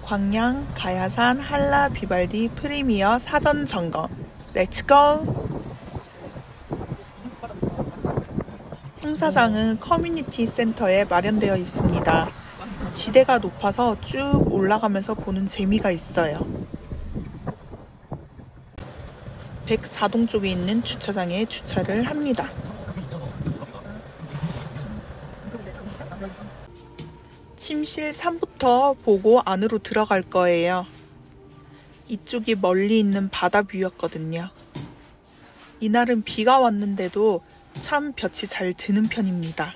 광양 가야산 한라 비발디 프리미어 사전 점검. 렛츠고! 행사장은 커뮤니티 센터에 마련되어 있습니다. 지대가 높아서 쭉 올라가면서 보는 재미가 있어요. 104동 쪽에 있는 주차장에 주차를 합니다. 침실 3부터 보고 안으로 들어갈 거예요. 이쪽이 멀리 있는 바다 뷰였거든요. 이날은 비가 왔는데도 참 볕이 잘 드는 편입니다.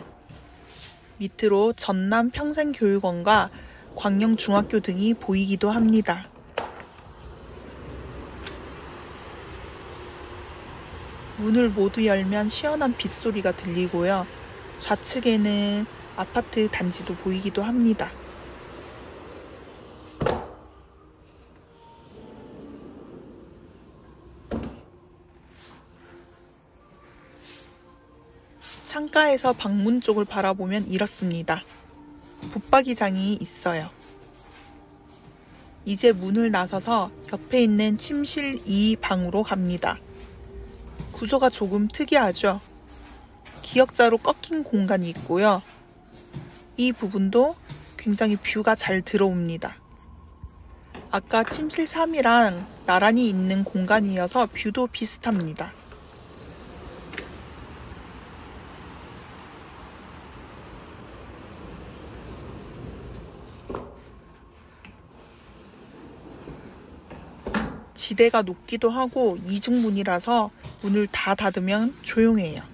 밑으로 전남 평생교육원과 광영중학교 등이 보이기도 합니다. 문을 모두 열면 시원한 빗소리가 들리고요. 좌측에는 아파트 단지도 보이기도 합니다. 창가에서 방문 쪽을 바라보면 이렇습니다. 붙박이장이 있어요. 이제 문을 나서서 옆에 있는 침실 2방으로 갑니다. 구조가 조금 특이하죠? 기역자로 꺾인 공간이 있고요. 이 부분도 굉장히 뷰가 잘 들어옵니다. 아까 침실 3이랑 나란히 있는 공간이어서 뷰도 비슷합니다. 지대가 높기도 하고 이중문이라서 문을 다 닫으면 조용해요.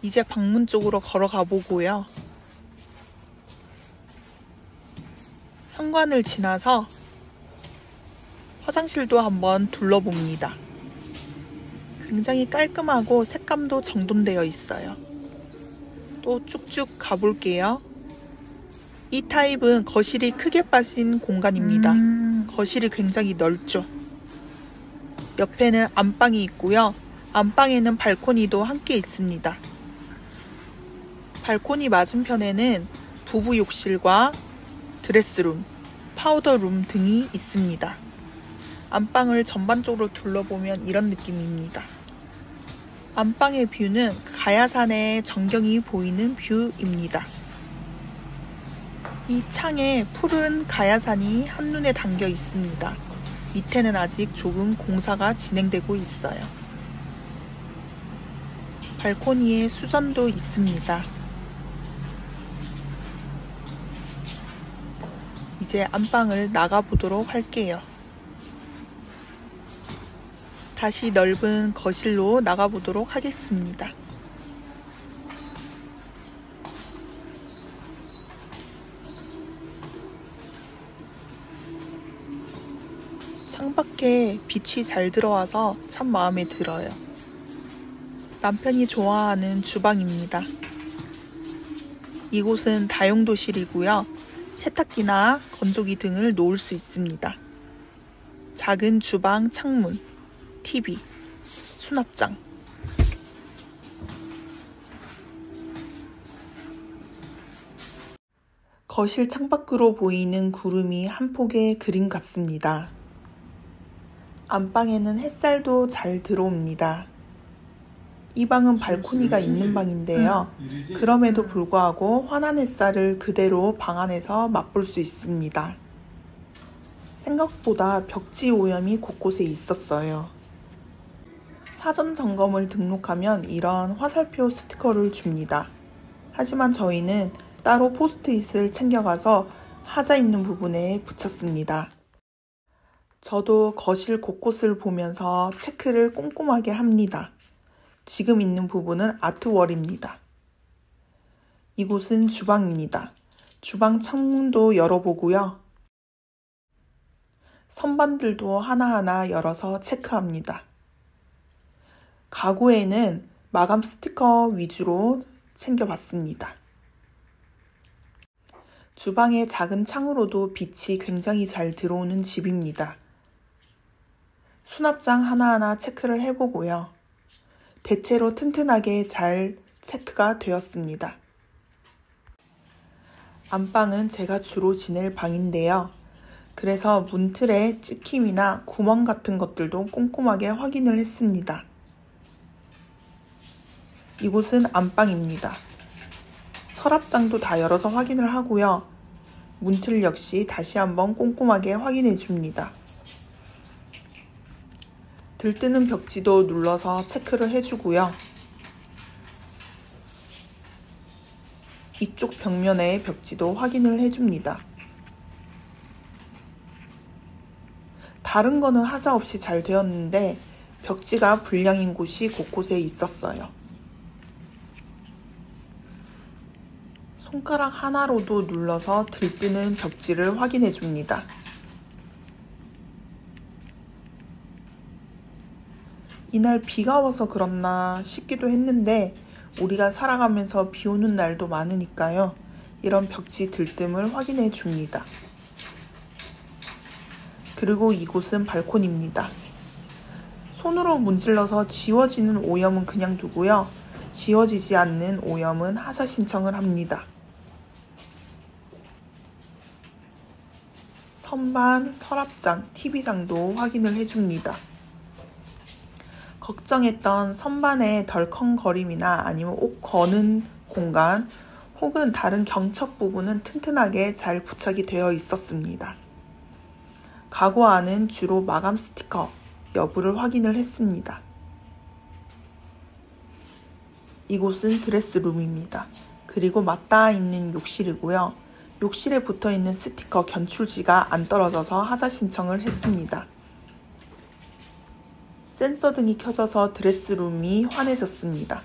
이제 방문 쪽으로 걸어가 보고요. 현관을 지나서 화장실도 한번 둘러봅니다. 굉장히 깔끔하고 색감도 정돈되어 있어요. 또 쭉쭉 가볼게요. 이 타입은 거실이 크게 빠진 공간입니다. 거실이 굉장히 넓죠. 옆에는 안방이 있고요. 안방에는 발코니도 함께 있습니다. 발코니 맞은편에는 부부 욕실과 드레스룸, 파우더룸 등이 있습니다. 안방을 전반적으로 둘러보면 이런 느낌입니다. 안방의 뷰는 가야산의 전경이 보이는 뷰입니다. 이 창에 푸른 가야산이 한눈에 담겨 있습니다. 밑에는 아직 조금 공사가 진행되고 있어요. 발코니에 수전도 있습니다. 이제 안방을 나가보도록 할게요. 다시 넓은 거실로 나가보도록 하겠습니다. 창밖에 빛이 잘 들어와서 참 마음에 들어요. 남편이 좋아하는 주방입니다. 이곳은 다용도실이고요. 세탁기나 건조기 등을 놓을 수 있습니다. 작은 주방 창문, TV, 수납장. 거실 창밖으로 보이는 구름이 한 폭의 그림 같습니다. 안방에는 햇살도 잘 들어옵니다. 이 방은 발코니가 있는 방인데요. 그럼에도 불구하고 환한 햇살을 그대로 방 안에서 맛볼 수 있습니다. 생각보다 벽지 오염이 곳곳에 있었어요. 사전 점검을 등록하면 이런 화살표 스티커를 줍니다. 하지만 저희는 따로 포스트잇을 챙겨가서 하자 있는 부분에 붙였습니다. 저도 거실 곳곳을 보면서 체크를 꼼꼼하게 합니다. 지금 있는 부분은 아트월입니다. 이곳은 주방입니다. 주방 창문도 열어보고요. 선반들도 하나하나 열어서 체크합니다. 가구에는 마감 스티커 위주로 챙겨봤습니다. 주방의 작은 창으로도 빛이 굉장히 잘 들어오는 집입니다. 수납장 하나하나 체크를 해보고요. 대체로 튼튼하게 잘 체크가 되었습니다. 안방은 제가 주로 지낼 방인데요. 그래서 문틀에 찍힘이나 구멍 같은 것들도 꼼꼼하게 확인을 했습니다. 이곳은 안방입니다. 서랍장도 다 열어서 확인을 하고요. 문틀 역시 다시 한번 꼼꼼하게 확인해 줍니다. 들뜨는 벽지도 눌러서 체크를 해주고요. 이쪽 벽면의 벽지도 확인을 해줍니다. 다른 거는 하자 없이 잘 되었는데 벽지가 불량인 곳이 곳곳에 있었어요. 손가락 하나로도 눌러서 들뜨는 벽지를 확인해 줍니다. 이날 비가 와서 그렇나 싶기도 했는데 우리가 살아가면서 비 오는 날도 많으니까요. 이런 벽지 들뜸을 확인해 줍니다. 그리고 이곳은 발코니입니다. 손으로 문질러서 지워지는 오염은 그냥 두고요. 지워지지 않는 오염은 하자 신청을 합니다. 선반, 서랍장, TV장도 확인을 해줍니다. 걱정했던 선반의 덜컹거림이나 아니면 옷 거는 공간 혹은 다른 경첩 부분은 튼튼하게 잘 부착이 되어 있었습니다. 가구 안은 주로 마감 스티커 여부를 확인을 했습니다. 이곳은 드레스룸입니다. 그리고 맞닿아 있는 욕실이고요. 욕실에 붙어 있는 스티커 견출지가 안 떨어져서 하자 신청을 했습니다. 센서 등이 켜져서 드레스룸이 환해졌습니다.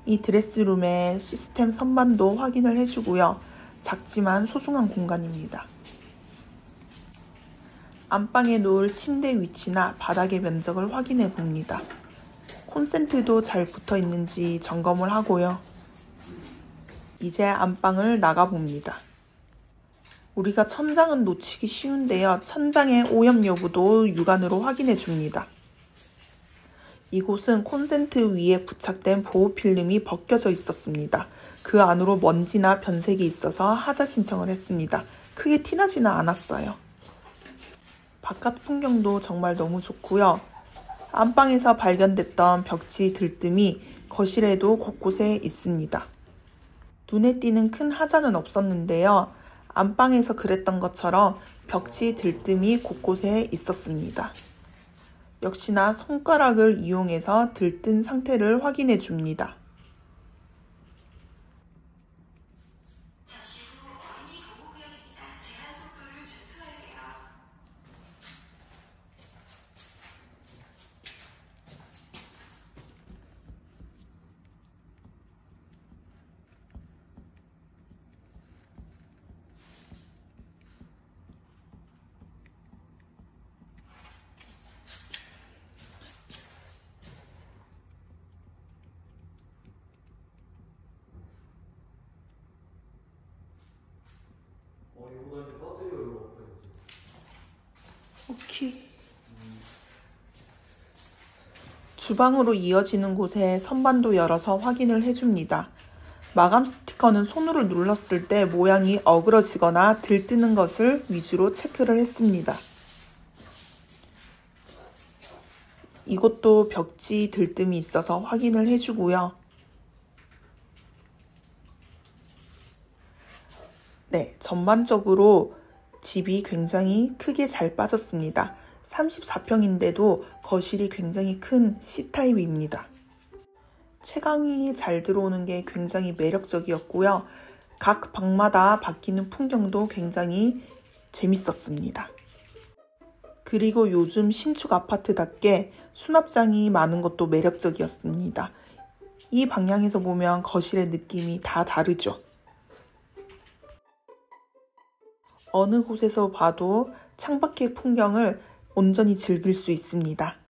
이 드레스룸의 시스템 선반도 확인을 해주고요. 작지만 소중한 공간입니다. 안방에 놓을 침대 위치나 바닥의 면적을 확인해 봅니다. 콘센트도 잘 붙어 있는지 점검을 하고요. 이제 안방을 나가 봅니다. 우리가 천장은 놓치기 쉬운데요. 천장의 오염 여부도 육안으로 확인해 줍니다. 이곳은 콘센트 위에 부착된 보호 필름이 벗겨져 있었습니다. 그 안으로 먼지나 변색이 있어서 하자 신청을 했습니다. 크게 티나지는 않았어요. 바깥 풍경도 정말 너무 좋고요. 안방에서 발견됐던 벽지 들뜸이 거실에도 곳곳에 있습니다. 눈에 띄는 큰 하자는 없었는데요. 안방에서 그랬던 것처럼 벽지 들뜸이 곳곳에 있었습니다. 역시나 손가락을 이용해서 들뜬 상태를 확인해 줍니다. 이거가 이제 배터리가 이거 없다 이거지. 오케이. 주방으로 이어지는 곳에 선반도 열어서 확인을 해줍니다. 마감 스티커는 손으로 눌렀을 때 모양이 어그러지거나 들뜨는 것을 위주로 체크를 했습니다. 이것도 벽지 들뜸이 있어서 확인을 해주고요. 네, 전반적으로 집이 굉장히 크게 잘 빠졌습니다. 34평인데도 거실이 굉장히 큰 C타입입니다. 채광이 잘 들어오는 게 굉장히 매력적이었고요. 각 방마다 바뀌는 풍경도 굉장히 재밌었습니다. 그리고 요즘 신축 아파트답게 수납장이 많은 것도 매력적이었습니다. 이 방향에서 보면 거실의 느낌이 다 다르죠. 어느 곳에서 봐도 창밖의 풍경을 온전히 즐길 수 있습니다.